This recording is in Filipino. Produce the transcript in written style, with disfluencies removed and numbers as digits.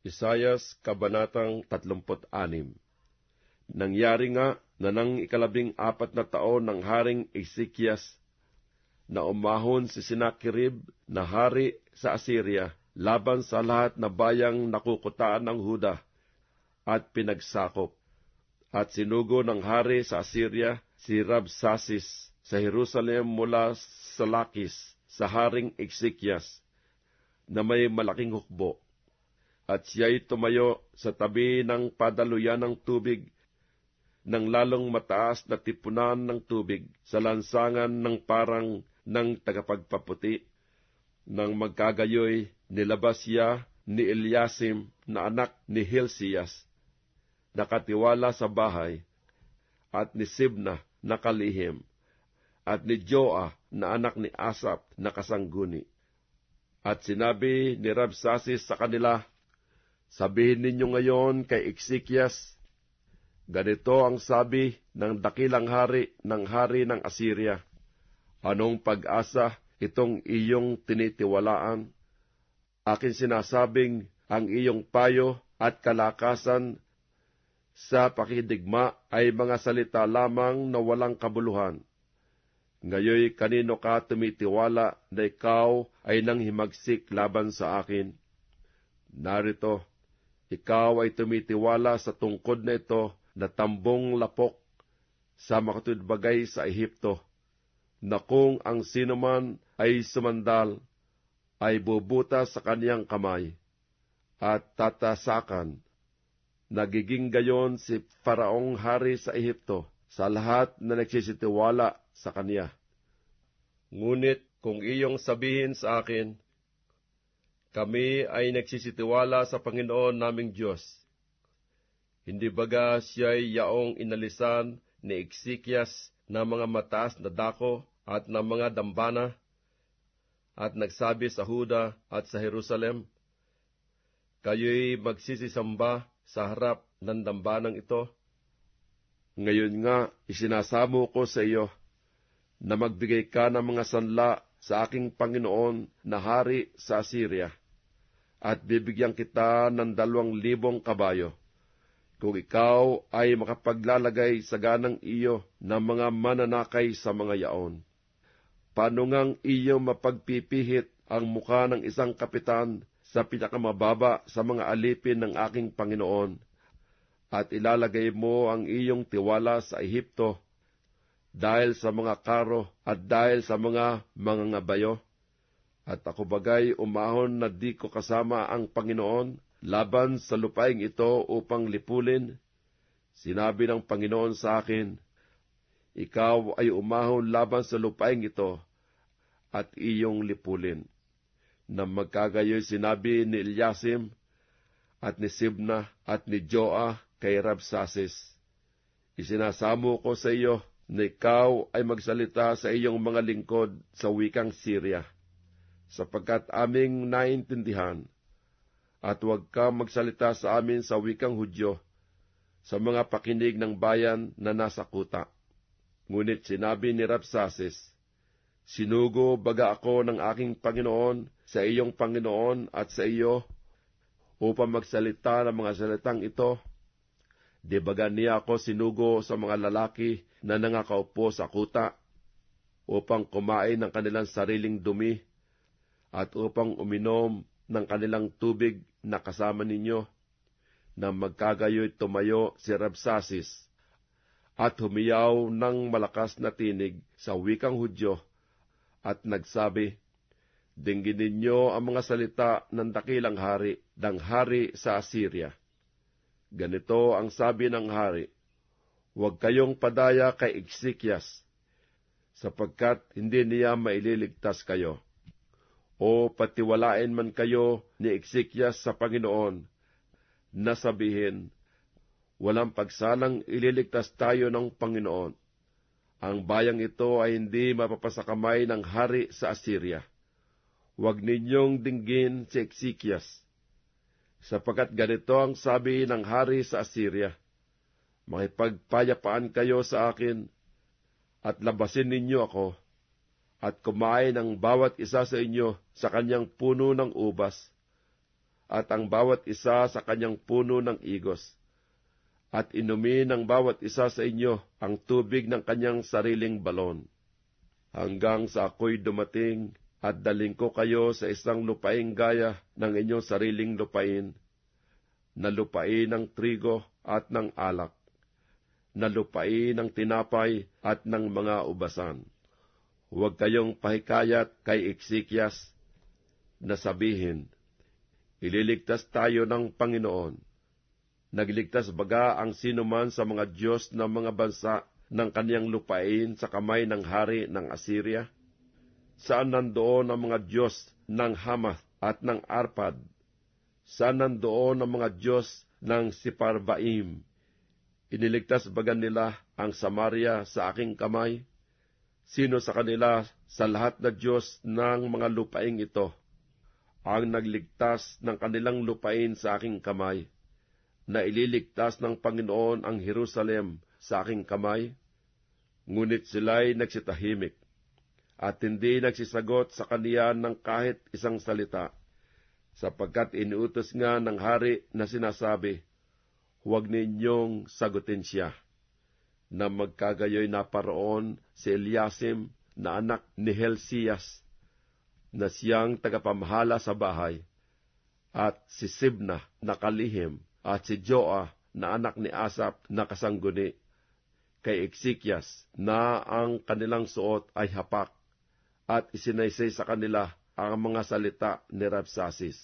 Isayas, Kabanatang 36. Nangyari nga na nang 14 na taon ng Haring Ezekias, na umahon si Sennacherib na hari sa Assyria laban sa lahat na bayang nakukutaan ng Huda at pinagsakop. At sinugo ng hari sa Assyria si Rabsasis sa Jerusalem mula sa Lakis sa Haring Ezekias na may malaking hukbo. At siya'y tumayo sa tabi ng padaluyan ng tubig, ng lalong mataas na tipunan ng tubig, sa lansangan ng parang ng tagapagpaputi. Nang magkagayoy, nilabas siya ni Eliasim na anak ni Hilcias, nakatiwala sa bahay, at ni Sibna na kalihim, at ni Joa na anak ni Asap na kasangguni. At sinabi ni Rabsasis sa kanila, sabihin ninyo ngayon kay Ezekias, ganito ang sabi ng dakilang hari ng Assyria, anong pag-asa itong iyong tinitiwalaan? Akin sinasabing ang iyong payo at kalakasan sa pakidigma ay mga salita lamang na walang kabuluhan. Ngayoy kanino ka tumitiwala na ikaw ay nanghimagsik laban sa akin? Narito, ikaw ay tumitiwala sa tungkod na ito na tambong lapok sa makatudbagay sa Ehipto, na kung ang sinuman ay sumandal, ay bubuta sa kaniyang kamay, at tatasakan. Nagiging gayon si Faraong hari sa Ehipto sa lahat na nagsisitiwala sa kaniya. Ngunit kung iyong sabihin sa akin, kami ay nagsisitiwala sa Panginoon naming Diyos, hindi baga siya'y yaong inalisan ni Ezekias na mga mataas na dako at na mga dambana, at nagsabi sa Huda at sa Jerusalem, kayo'y magsisisamba sa harap ng dambanang ito? Ngayon nga, isinasamo ko sa iyo na magbigay ka ng mga sanla sa aking Panginoon na hari sa Assyria, at bibigyan kita ng 2,000 kabayo, kung ikaw ay makapaglalagay sa ganang iyo ng mga mananakay sa mga yaon. Paano ngang iyo mapagpipihit ang mukha ng isang kapitan sa pinakamababa sa mga alipin ng aking Panginoon, at ilalagay mo ang iyong tiwala sa Ehipto dahil sa mga karo at dahil sa mga mangangabayo? At ako bagay umahon na di ko kasama ang Panginoon laban sa lupaing ito upang lipulin? Sinabi ng Panginoon sa akin, ikaw ay umahon laban sa lupaing ito at iyong lipulin. Na magkagayoy sinabi ni Eliasim at ni Sibna at ni Joa kay Rabsasis, isinasamo ko sa iyo na ikaw ay magsalita sa iyong mga lingkod sa wikang Syria, sapagkat aming naintindihan, at huwag ka magsalita sa amin sa wikang Hudyo, sa mga pakinig ng bayan na nasa kuta. Ngunit sinabi ni Rabsasis, sinugo baga ako ng aking Panginoon sa iyong Panginoon at sa iyo, upang magsalita ng mga salitang ito? Di baga niya ako sinugo sa mga lalaki na nangakaupo sa kuta, upang kumain ng kanilang sariling dumi, at upang uminom ng kanilang tubig na kasama ninyo? Na magkagayoy tumayo si Rabsasis, at humiyaw ng malakas na tinig sa wikang Hudyo, at nagsabi, dinggin ninyo ang mga salita ng dakilang hari, ng hari sa Assyria. Ganito ang sabi ng hari, huwag kayong padaya kay Ezekias, sapagkat hindi niya maililigtas kayo. O patiwalain man kayo ni Ezekias sa Panginoon, na sabihin, walang pagsalang ililigtas tayo ng Panginoon. Ang bayang ito ay hindi mapapasakamay ng hari sa Assyria. Huwag ninyong dinggin si Ezekias, sapagkat ganito ang sabi ng hari sa Assyria, makipagpayapaan kayo sa akin, at labasin ninyo ako, at kumain ang bawat isa sa inyo sa kanyang puno ng ubas, at ang bawat isa sa kanyang puno ng igos, at inumin ng bawat isa sa inyo ang tubig ng kanyang sariling balon, hanggang sa ako'y dumating at daling ko kayo sa isang lupaing gaya ng inyong sariling lupain, na lupain ng trigo at ng alak, na lupain ng tinapay at ng mga ubasan. Huwag kayong pahikayat kay Ezekias na sabihin, ililigtas tayo ng Panginoon. Nagliligtas baga ang sinuman sa mga Diyos ng mga bansa ng kaniyang lupain sa kamay ng hari ng Assyria? Saan nandoon ang mga Diyos ng Hamath at ng Arpad? Saan nandoon ang mga Diyos ng Siparbaim? Iniligtas baga nila ang Samaria sa aking kamay? Sino sa kanila sa lahat na Diyos ng mga lupaing ito ang nagligtas ng kanilang lupain sa aking kamay, na ililigtas ng Panginoon ang Jerusalem sa aking kamay? Ngunit sila'y nagsitahimik, at hindi nagsisagot sa kaniya ng kahit isang salita, sapagkat inuutos nga ng hari na sinasabi, huwag ninyong sagutin siya, na magkagayoy na paroon si Eliasim na anak ni Helsias, na siyang tagapamahala sa bahay, at si Sibna na kalihim, at si Joa na anak ni Asap na kasangguni, kay Ezekias na ang kanilang suot ay hapak, at isinaysay sa kanila ang mga salita ni Rabsasis.